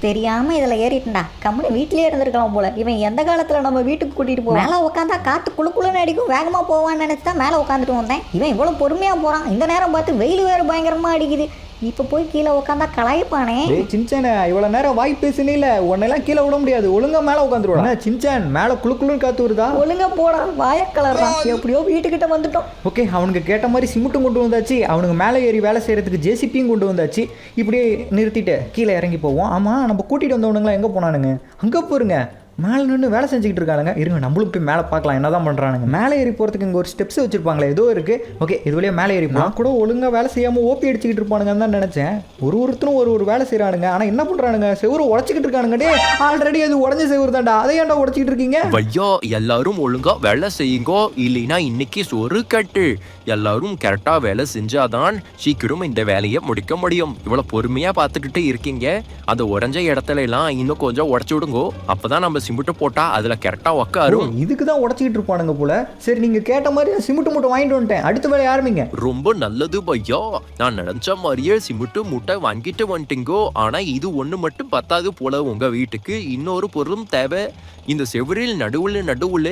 தெரியாம இதுல ஏறிட்டா. கம்பெனி வீட்லயே இருந்திருக்கலாம் போல. இவன் எந்த காலத்துல நம்ம வீட்டுக்கு கூட்டிட்டு போவான்? மேல உட்காந்தா காத்து குளுக்குள்ளுன்னு அடிக்கும், வேகமா போவான்னு நினைச்சுதான் மேல உட்காந்துட்டு வந்தேன். இவன் இவ்வளவு பொறுமையா போறான். இந்த நேரம் பார்த்து வெயில் வேற பயங்கரமா அடிக்குது. இப்ப போய் கீழே உட்காந்தா கலாய்ப்பானே. சின்சான இவ்வளவு நேரம் வாய் பேசுனீல, உன்னெல்லாம் கீழே விட முடியாது. ஒழுங்கா மேல உட்காந்துருவா. சின்சான் மேல குளுக்குள்ளுன்னு காத்து வருதா? ஒழுங்கா போடா, வாய கலர்றான். எப்படியோ வீட்டுக்கிட்ட வந்துட்டோம். ஓகே, அவனுக்கு கேட்ட மாதிரி சிமெண்ட்டும் கொண்டு வந்தாச்சு. அவனுக்கு மேலே ஏறி வேலை செய்யறதுக்கு ஜேசிபியும் கொண்டு வந்தாச்சு. இப்படியே நிறுத்திட்டு கீழே இறங்கி போவோம். ஆமா, நம்ம கூட்டிட்டு வந்தவனுங்களாம் எங்க போனானுங்க? அங்க போருங்க, மேலே நின்று வேலை செஞ்சுக்கிட்டு இருக்கானுங்க. இருங்க நம்மளும் போய் மேலே பார்க்கலாம் என்னதான் பண்ணுறானுங்க. மேலே ஏறி போகிறதுக்கு இங்கே ஒரு ஸ்டெப்ஸ் வச்சிருப்பாங்களே, ஏதோ இருக்குது. ஓகே, இது வழியாக மேலே ஏறி நான் கூட ஒழுங்காக வேலை செய்யாமல் ஓபி அடிச்சுக்கிட்டு இருப்பானுங்கன்னு தான் நினச்சேன். ஒருத்தரும் ஒரு வேலை செய்கிறானுங்க. ஆனால் என்ன பண்ணுறானுங்க, செவரு உடச்சிக்கிட்டு இருக்கானுங்க. டே ஆல்ரெடி அது உடஞ்ச செவரு தான்டா, அதை ஏன்டா உடச்சிக்கிட்டு இருக்கீங்க? ஐயா எல்லாரும் ஒழுங்கா வேலை செய்யுங்கோ, இல்லைன்னா இன்னைக்கு சொரு கட்டு. எல்லாரும் கரெக்டா வேலை செஞ்சாதான் சீக்கிரம் இந்த வேலையை முடிக்க முடியும். இவ்வளவு பொறுமையா பார்த்துக்கிட்டு இருக்கீங்க. அந்த உடஞ்ச இடத்துல எல்லாம் இன்னும் கொஞ்சம் உடச்சு விடுங்கோ, அப்பதான் நம்ம சிமெண்ட் போட்டா அதுல கரெக்டா உக்காரும். இதுக்கு தான் உடச்சிக்கிட்டு இருப்பானுங்க போல. சரி நீங்க கேட்ட மாதிரி சிமெண்ட் மூட்டை வாங்கிட்டு வந்துட்டேன். அடுத்த வேலை ஆரம்பிங்க. ரொம்ப நல்லது பையா, நான் நினைச்ச மாதிரியே சிமெண்ட் மூட்டை வாங்கிட்டு வந்துட்டீங்கோ. ஆனா இது ஒண்ணு மட்டும் பத்தாது போல. உங்க வீட்டுக்கு இன்னொரு பொருளும் தேவை. இந்த செவரில் நடுவுல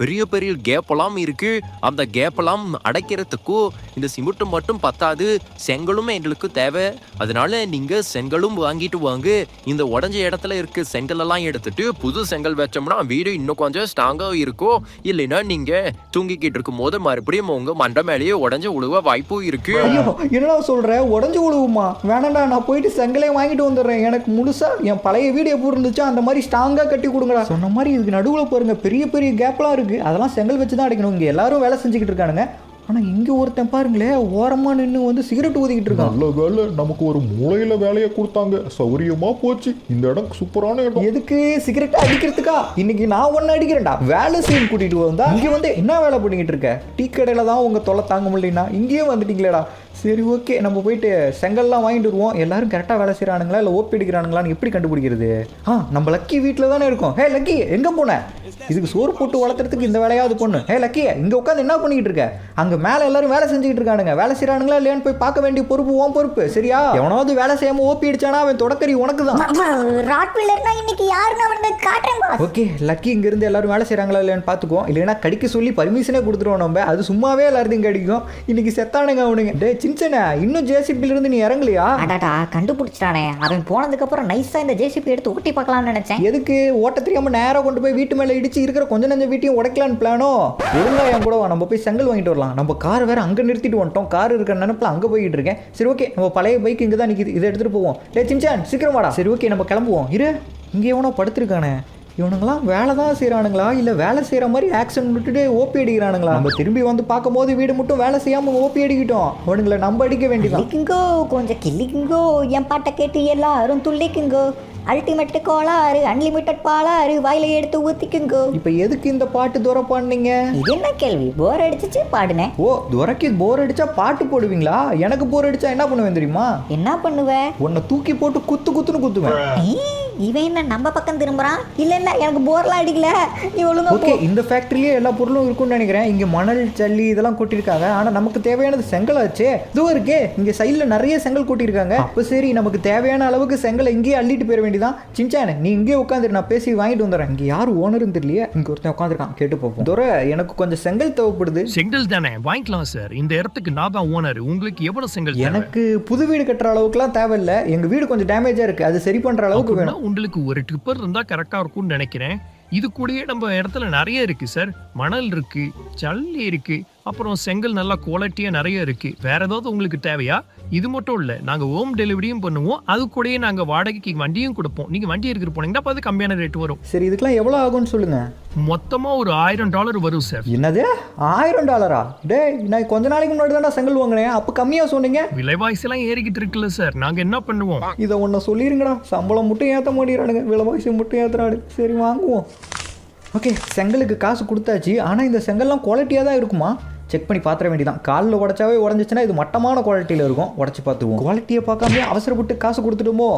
பெரிய பெரிய கேப்பெல்லாம் இருக்கு. அந்த கேப்பெல்லாம் அடைக்கிறதுக்கு இந்த சிமெண்ட் மட்டும் பத்தாது, செங்கலும் எங்களுக்கு தேவை. அதனால நீங்க செங்கலும் வாங்கிட்டு வாங்க. இந்த உடஞ்ச இடத்துல இருக்க செங்கல் எல்லாம் எடுத்துட்டு புது செங்கல் வச்சோம்னா வீடு இன்னும் கொஞ்சம் ஸ்ட்ராங்கா இருக்கும். இல்லைன்னா நீங்க தூங்கிக்கிட்டு இருக்கும் போது மறுபடியும் உங்க மண்டை மேலேயே உடஞ்ச உழுவ வாய்ப்பு இருக்கு. ஐயோ என்னடா சொல்ற, உடஞ்சு உழுவுமா? வேணாண்டா, நான் போயிட்டு செங்கலே வாங்கிட்டு வந்துடுறேன். எனக்கு முழுசா என் பழைய வீடு எப்படி இருந்துச்சோ அந்த மாதிரி ஸ்ட்ராங்கா கட்டி கொடுங்கடா. சொன்ன மாதிரி இதுக்கு நடுவில் பாருங்க பெரிய பெரிய கேப்லாம் இருக்கு. அதெல்லாம் செங்கல் வச்சு தான் அடைக்கணும். இங்க எல்லாரும் வேலை செஞ்சுக்கிட்டு இருக்கானுங்க. ஆனா இங்க ஒருத்தன் பாருங்களேன், ஓரமா நின்று வந்து சிகரெட் ஊதிக்கிட்டு இருக்கான். நல்ல வேலை நமக்கு ஒரு மூலையில வேலையை கொடுத்தாங்க, சௌரியமா போச்சு. இந்த இடம் சூப்பரான இடம். எதுக்கு சிகரெட் அடிக்கிறதுக்கா? இன்னைக்கு நான் ஒன்னு அடிக்கிறேன்டா. வேலை செய்ய கூட்டிட்டு வந்தா இங்க வந்து என்ன வேலை பண்ணிக்கிட்டு இருக்க? டீ கடையில தான் உங்க தொலை தாங்க முடியலன்னா இங்கேயே வந்துட்டீங்களேடா. சரி ஓகே, நம்ம போயிட்டு செங்கல்லாம் வாங்கிட்டு வருவோம். எல்லாரும் கரெக்டாக வேலை செய்கிறானுங்களா இல்லை ஓப்பி அடிக்கிறானுங்களான்னு எப்படி கண்டுபிடிக்கிறது? நம்ம லக்கி வீட்டில் தானே இருக்கோம். ஹே லக்கி, எங்கே போனேன்? இதுக்கு சோறு போட்டு வளர்த்துறதுக்கு இந்த வேலையாவது பொண்ணு. ஹே லக்கி, இங்கே உட்காந்து என்ன பண்ணிக்கிட்டு இருக்க? அங்கே மேலே எல்லாரும் வேலை செஞ்சுக்கிட்டு இருக்கானுங்க. வேலை செய்கிறானுங்களா இல்லையான்னு போய் பார்க்க வேண்டிய பொறுப்பு உன் பொறுப்பு, சரியா? எவனாவது வேலை செய்யாமல் ஓப்பி அடிச்சானா அவன் தொடக்கறி உனக்கு தான். ஓகே லக்கி, இங்கேருந்து எல்லாரும் வேலை செய்கிறாங்களா இல்லையான்னு பார்த்துக்குவோம். இல்லைன்னா கடிக்க சொல்லி பர்மிஷனே கொடுத்துருவோம் நம்ம. அது சும்மாவே எல்லாத்தையும் கடிக்கும். இன்னைக்கு செத்தானுங்க அவனுங்க. டே சின்ன, இன்னும் ஜேசிபில இருந்து நீ இறங்கலையா? அடாடா, கண்டுபிடிச்சிட்டானே. அவன் போனதுக்கு அப்புறம் நைஸா இந்த ஜேசிபி எடுத்து ஓட்டி பார்க்கலாம்னு நினைச்சேன். எதுக்கு? ஓட்ட தெரியாம நேரா கொண்டு போய் வீட்டு மேல இடிச்சு இருக்கிற கொஞ்ச நஞ்ச வீட்டையும் உடைக்கலான்னு பிளானோ? ஒழுங்கா என் கூட நம்ம போய் செங்கல் வாங்கிட்டு வரலாம். நம்ம கார் வேற அங்க நிறுத்திட்டு வந்துட்டோம். கார் இருக்கிற நினைப்புல அங்க போயிட்டு இருக்கேன். சரி ஓகே, நம்ம பழைய பைக் இங்க தான் நிக்குது. இதை எடுத்துட்டு போவோம். டே சின்சான், சீக்கிரம் வாடா. சரி ஓகே, நம்ம கிளம்புவோம். இரு, இங்க எவனோ படுத்திருக்கானே. இவனுங்களாம் வேலை தான் செய்கிறானுங்களா இல்லை வேலை செய்கிற மாதிரி ஆக்ஷன் விட்டுட்டு ஓபி அடிக்கிறானுங்களா? நம்ம திரும்பி வந்து பார்க்கும் போது வீடு மட்டும் வேலை செய்யாமல் ஓபி அடிக்கிட்டோம். அவனுங்களை நம்ம அடிக்க வேண்டியதுங்கோ. கொஞ்சம் கிள்ளிக்குங்கோ, என் பாட்டை கேட்டு எல்லாரும் துள்ளிக்குங்கோ. அல்டிமேட் கோளாறு, அன்லிமிட்டட் பாலாறு, வாயில எடுத்து ஊத்திக்குங்கோ. இப்போ எதுக்கு இந்த பாட்டு துரை பாடுனீங்க? இது என்ன கேள்வி? போர் அடிச்சிச்சு பாடுனேன். ஓ, துரைக்கு போர் அடிச்சா பாட்டு போடுவீங்களா? எனக்கு போர் அடிச்சா என்ன பண்ணுவேன் தெரியுமா? என்ன பண்ணுவேன்? உன்னை தூக்கி போட்டு குத்துன்னு குத்துவேன். இவன் என்ன நம்ம பக்கம் திரும்புறான்? இல்ல எனக்கு போர்லாம் அடிக்கல, நீ ஒழுங்கா ஓகே, போ. இந்த ஃபேக்டரியிலே எல்லா பொருளும் இருக்கும்னு நினைக்கிறேன். இங்கே மணல் ஜல்லி இதெல்லாம் கொட்டியிருக்காங்க. ஆனால் நமக்கு தேவையானது செங்கல் ஆச்சு. இதுவும் இருக்கே, இங்கே சைடில் நிறைய செங்கல் கொட்டியிருக்காங்க. அப்போ சரி, நமக்கு தேவையான அளவுக்கு செங்கலை இங்கேயே அள்ளிட்டு போயிட வேண்டியதான். சின்சான், நீ இங்கே உட்காந்துரு, நான் பேசி வாங்கிட்டு வந்துடுறேன். இங்கே யார் ஓனருன்னு தெரியலையே, இங்கே ஒருத்தன் உட்காந்துருக்கான், கேட்டு பார்ப்போம். தோற, எனக்கு கொஞ்சம் செங்கல் தேவைப்படுது. செங்கல் தானே, வாங்கிக்கலாம் சார். இந்த இடத்துக்கு நான் தான் ஓனர். உங்களுக்கு எவ்வளவு செங்கல் தேவை? எனக்கு புது வீடு கட்டுற அளவுக்குலாம் தேவையில்லை. எங்கள் வீடு கொஞ்சம் டேமேஜாக இருக்குது, அது சரி பண்ணுற அளவுக்கு வேணும். உங்களுக்கு ஒரு ட்ரிப்பர் இருந்தா கரெக்டா இருக்கும்னு நினைக்கிறேன். இது கூடயே நம்ம இடத்துல நிறைய இருக்கு சார். மணல் இருக்கு, ஜல்லி இருக்கு, அப்புறம் செங்கல் நல்லா குவாலிட்டியா நிறைய இருக்கு. வேற ஏதாவது உங்களுக்கு தேவையா? இது மட்டும் இல்ல, நாங்க ஹோம் டெலிவரியும் பண்ணுவோம். அது கூடயே நாங்க வாடகைக்கு வண்டியும் கொடுப்போம். நீங்க வண்டி எடுத்துட்டு போனீங்கன்னா அது கம்மியான ரேட் வரும். சரி, இதுக்கெல்லாம் எவ்வளோ ஆகும்னு சொல்லுங்க. மொத்தமா ஒரு $1000 வரும் சார். என்னது, $1000? டேய், நான் கொஞ்ச நாளைக்கு முன்னாடி தான் செங்கல் வாங்கினேன், அப்போ கம்மியாக சொன்னீங்க. விலைவாசி எல்லாம் ஏறிக்கிட்டு இருக்குல்ல சார், நாங்க என்ன பண்ணுவோம்? இதை ஒன்று சொல்லிருங்கடா, சம்பளம் மட்டும் ஏற்ற மாட்டேங்கிறானுங்க, விலைவாசி மட்டும் ஏற்றுறாடு. சரி, வாங்குவோம். ஓகே, செங்கலுக்கு காசு கொடுத்தாச்சு. ஆனால் இந்த செங்கல்லாம் குவாலிட்டியாக தான் இருக்குமா? செக் பண்ணி பார்த்துட வேண்டியதான். காலில் உடச்சாவே உடஞ்சிச்சுன்னா இது மட்டமான குவாலிட்டியில் இருக்கும். உடச்சி பார்த்துவோம். குவாலிட்டியை பார்க்காம அவசரப்பட்டு காசு கொடுத்துட்டோமோ?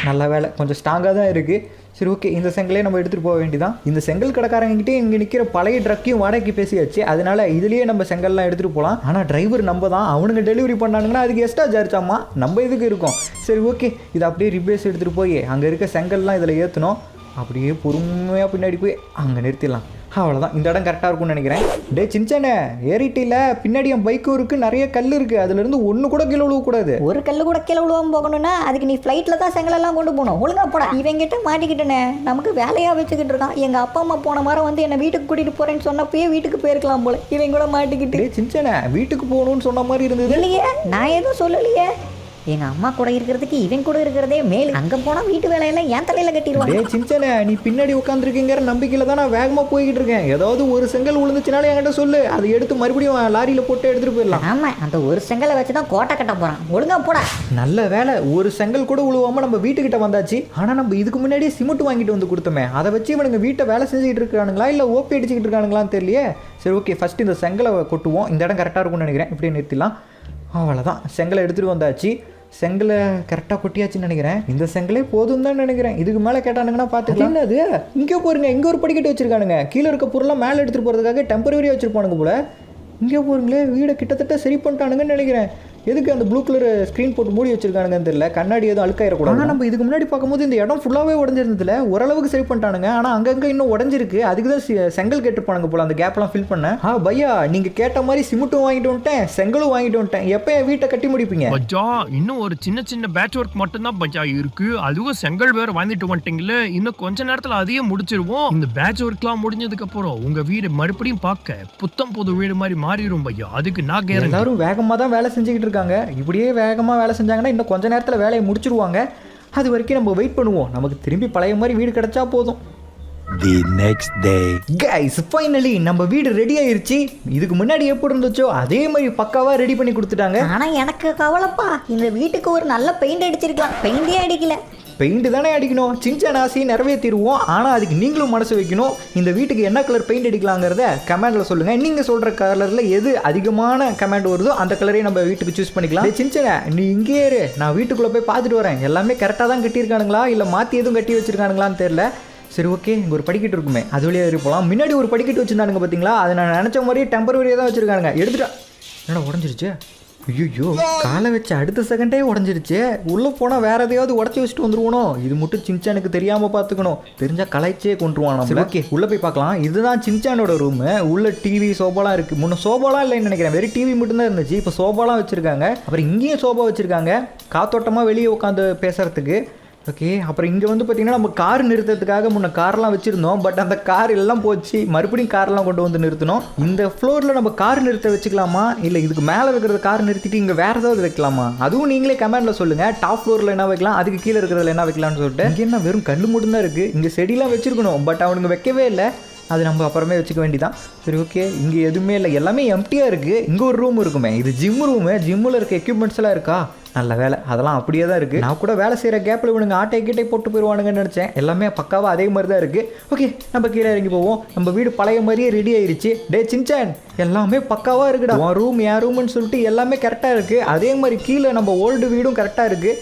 நல்ல வேலை, கொஞ்சம் ஸ்ட்ராங்காக தான் இருக்குது. சரி, ஓகே, இந்த செங்கலே நம்ம எடுத்துகிட்டு போக வேண்டியதான். இந்த செங்கல் கடைக்காரங்கிட்டே இங்கே நிற்கிற பழைய ட்ரக்கையும் வாடகைக்கு பேசியாச்சு. அதனால இதுலேயே நம்ம செங்கல்லாம் எடுத்துகிட்டு போகலாம். ஆனால் டிரைவர் நம்ம தான், அவனுங்க டெலிவரி பண்ணானுங்கன்னா அதுக்கு எக்ஸ்ட்ரா சார்ஜ் ஆமா, நம்ம இதுக்கு இருக்கும். சரி, ஓகே, இதை அப்படியே ரிப்பேர்ஸ் எடுத்துகிட்டு போய் அங்கே இருக்க செங்கல்லாம் இதில் ஏற்றணும். அப்படியே பொறுமையாக பின்னாடி போய் அங்கே நிறுத்திடலாம். அவ்வளோதான், இந்த இடம் கரெக்டாக இருக்கும்னு நினைக்கிறேன். டே சின்சானே, ஏறிட்டில பின்னாடி என் பைக்கும் இருக்குது, நிறைய கல் இருக்குது, அதுலேருந்து ஒன்று கூட கீழே விழுவக்கூடாது. ஒரு கல் கூட கீழே விழுவாம போகணும்னா அதுக்கு நீ ஃப்ளைட்டில் தான் செங்கலெல்லாம் கொண்டு போகணும். ஒழுங்கா போட. இவங்கிட்ட மாட்டிக்கிட்டேனே, நமக்கு வேலையாக வச்சுக்கிட்டு இருக்கான். எங்கள் அப்பா அம்மா போன வாரம் வந்து என்னை வீட்டுக்கு கூட்டிகிட்டு போகிறேன்னு சொன்னப்பயே வீட்டுக்கு போயிருக்கலாம் போல. இவன் கூட மாட்டிக்கிட்டு. டே சின்சானே, வீட்டுக்கு போகணும்னு சொன்ன மாதிரி இருந்தது. இல்லையே, நான் எதுவும் சொல்லலையே. எங்கள் அம்மா கூட இருக்கிறதுக்கு இவன் கூட இருக்கிறதே மேல். அங்கே போனால் வீட்டு வேலையெல்லாம் என் தலையில் கட்டிடுவாங்க. டே சின்சானே, நீ பின்னாடி உட்காந்துருக்கீங்கிற நம்பிக்கையில் தான் நான் வேகமாக போய்கிட்டு இருக்கேன். ஏதாவது ஒரு செங்கல் விழுந்துச்சுனாலே என்கிட்ட சொல்லு, அதை எடுத்து மறுபடியும் லாரியில் போட்டு எடுத்துகிட்டு போயிடலாம். ஆமாம், அந்த ஒரு செங்கலை வச்சு தான் கோட்டை கட்ட போகிறான். ஒழுங்கா போட. நல்ல வேலை, ஒரு செங்கல் கூட விழுவாமல் நம்ம வீட்டுக்கிட்ட வந்தாச்சு. ஆனால் நம்ம இதுக்கு முன்னாடியே சிமெண்ட் வாங்கிட்டு வந்து கொடுத்தோமே, அதை வச்சு இவனுங்க வீட்டை வேலை செஞ்சுக்கிட்டு இருக்கானுங்களா இல்லை ஓப்பி அடிச்சுக்கிட்டு இருக்கானுங்களான்னு தெரியலையே. சரி, ஓகே, ஃபஸ்ட்டு இந்த செங்கலை கொட்டுவோம். இந்த இடம் கரெக்டாக இருக்கும்னு நினைக்கிறேன். இப்படியே நிறுத்திடலாம். அவ்வளோதான், செங்கலை எடுத்துகிட்டு வந்தாச்சு. செங்கலை கரெக்டாக கொட்டியாச்சுன்னு நினைக்கிறேன். இந்த செங்கலே போதும் தான் நினைக்கிறேன். இதுக்கு மேலே கேட்டானுங்கன்னா பார்த்துக்கலாம். என்னது, இங்கே போருங்க, இங்கே ஒரு படிக்கட்டு வச்சுருக்கானுங்க. கீழே இருக்க பொருளாக மேலே எடுத்துகிட்டு போகிறதுக்காக டெம்பரரியாக வச்சுருப்பானுங்க போல. இங்கே போருங்களே, வீடை கிட்டத்தட்ட சரி பண்ணிட்டானுங்கன்னு நினைக்கிறேன். எதுக்கு அந்த ப்ளூ கலர் ஸ்க்ரீன் போட்டு மூடி வச்சிருக்கானுங்கன்னு தெரியல. கண்ணாடி எதுவும் அழுக்காயிடக்கூடாது. ஆனால் நம்ம இதுக்கு முன்னாடி பார்க்கும்போது இந்த இடம் ஃபுல்லாகவே உடஞ்சிருந்ததில்ல, ஓரளவுக்கு சரி பண்ணிட்டானுங்க. ஆனால் அங்கங்கே இன்னும் உடஞ்சிருக்கு. அதுக்கு தான் செங்கல் கேட்டுருப்பானுங்க போல, அந்த கேப்லாம் ஃபில் பண்ண. பையா, நீங்கள் கேட்ட மாதிரி சிமெண்ட்டும் வாங்கிட்டு வந்துட்டேன், செங்கலும் வாங்கிட்டு வந்துட்டேன். எப்போ என் வீட்டை கட்டி முடிப்பீங்க? பஜா, இன்னும் ஒரு சின்ன சின்ன பேட்ச் ஒர்க் மட்டும் தான் பஜா இருக்கு. அதுவும் செங்கல் வேற வாங்கிட்டு வந்துட்டீங்களே, இன்னும் கொஞ்ச நேரத்தில் அதையே முடிச்சிருவோம். இந்த பேட்ச் ஒர்க்லாம் முடிஞ்சதுக்கு அப்புறம் உங்க வீடு மறுபடியும் பார்க்க புத்தம் புது வீடு மாதிரி மாறிடும் பையா. அதுக்கு நான் கேரண்டி. எல்லாரும் வேகமாக தான் வேலை செஞ்சுக்கிட்டு இருக்காங்க. இப்படியே வேகமாக வேலை செஞ்சாங்கன்னா இன்னும் கொஞ்ச நேரத்தில் வேலையை முடிச்சிருவாங்க. அது வரைக்கும் நம்ம வெயிட் பண்ணுவோம். நமக்கு திரும்பி பழைய மாதிரி வீடு கிடைச்சா போதும். The next day. Guys, finally நம்ம வீடு ரெடி ஆயிருச்சு. இதுக்கு முன்னாடி எப்படி இருந்துச்சோ அதே மாதிரி பக்காவாக ரெடி பண்ணி கொடுத்துட்டாங்க. ஆனால் எனக்கு கவலைப்பா, இந்த வீட்டுக்கு ஒரு நல்ல பெயிண்ட் அடிச்சிருக்கலாம். பெயிண்டே அடிக்கல. பெயிண்ட் தானே அடிக்கணும். சின்சான் ஆசையை நிறைவேற்றிடுவோம். ஆனால் அதுக்கு நீங்களும் மனசு வைக்கணும். இந்த வீட்டுக்கு என்ன கலர் பெயிண்ட் அடிக்கலாங்கிறத கமெண்டில் சொல்லுங்கள். நீங்கள் சொல்கிற கலரில் எது அதிகமான கமெண்ட் வருதோ அந்த கலரையும் நம்ம வீட்டுக்கு சூஸ் பண்ணிக்கலாம். சின்சானே, நீ இங்கே இரு, நான் வீட்டுக்குள்ளே போய் பார்த்துட்டு வரேன். எல்லாமே கரெக்டாக தான் கட்டியிருக்கானுங்களா இல்லை மாற்றி எதுவும் கட்டி வச்சிருக்கானுங்களான்னு தெரியல. சரி, ஓகே, இங்கே ஒரு படிக்கட்டு இருக்குமே, அது வழியாக ஏறி போகலாம். முன்னாடி ஒரு படிக்கட்டு வச்சுருந்தானுங்க பார்த்தீங்களா, அதை நான் நினச்ச மாதிரியே டெம்பரரியாக தான் வச்சுருக்கானுங்க. எடுத்துட்டா என்னடா உடஞ்சிருச்சு. ஐயோ, காலை வச்ச அடுத்த செகண்டே உடஞ்சிருச்சு. உள்ளே போனால் வேற எதையாவது உடச்சி வச்சுட்டு வந்துருவணும். இது மட்டும் சின்சானுக்கு தெரியாமல் பார்த்துக்கணும். தெரிஞ்சால் கலைச்சே கொண்டுருவான். ஓகே, உள்ளே போய் பார்க்கலாம். இதுதான் சின்சானோட ரூமு. உள்ள டிவி சோபாலாம் இருக்குது. முன்ன சோபாலாம் இல்லைன்னு நினைக்கிறேன், வெறும் டிவி மட்டும்தான் இருந்துச்சு. இப்போ சோபாலாம் வச்சுருக்காங்க. அப்புறம் இங்கேயும் சோபா வச்சுருக்காங்க, காத்தோட்டமாக வெளியே உட்காந்து பேசுகிறதுக்கு. ஓகே, அப்புறம் இங்கே வந்து பார்த்திங்கன்னா நம்ம கார் நிறுத்துறதுக்காக முன்ன கார்லாம் வச்சுருந்தோம். பட் அந்த கார் எல்லாம் போச்சு, மறுபடியும் கார்லாம் கொண்டு வந்து நிறுத்தணும். இந்த ஃப்ளோரில் நம்ம கார் நிறுத்த வச்சுக்கலாமா இல்லை இதுக்கு மேலே இருக்கிறத கார் நிறுத்திட்டு இங்கே வேறு ஏதாவது வைக்கலாமா? அதுவும் நீங்களே கமெண்டில் சொல்லுங்கள். டாப் ஃப்ளோரில் என்ன வைக்கலாம், அதுக்கு கீழே இருக்கிறதுல என்ன வைக்கலாம்னு சொல்லிட்டு. இங்கே என்ன வெறும் கல் மட்டும் தான் இருக்குது. இங்கே செடிலாம் வச்சுருக்கணும், பட் அவனுங்க வைக்கவே இல்லை. அது நம்ம அப்புறமே வச்சுக்க வேண்டியதான். சரி, ஓகே, இங்கே எதுவுமே இல்லை, எல்லாமே எம்டியாக இருக்குது. இங்கே ஒரு ரூம் இருக்குமே, இது ஜிம் ரூமு. ஜிம்மில் இருக்க எக்யூப்மெண்ட்ஸ் எல்லாம் இருக்கா? நல்ல வேலை, அதெல்லாம் அப்படியே தான் இருக்குது. நான் கூட வேலை செய்கிற கேப்பில் இவனுங்க ஆட்டை கீட்டை போட்டு போயிடுவானுங்கன்னு நினச்சேன். எல்லாமே பக்காவாக அதே மாதிரி தான் இருக்குது. ஓகே, நம்ம கீழே இறங்கி போவோம். நம்ம வீடு பழைய மாதிரியே ரெடி ஆயிடுச்சு. டே சின்சான், எல்லாமே பக்காவாக இருக்குடா. உன் ரூம் என் ரூம்னு சொல்லிட்டு எல்லாமே கரெக்டாக இருக்குது. அதே மாதிரி கீழே நம்ம ஓல்டு வீடும் கரெக்டாக இருக்குது.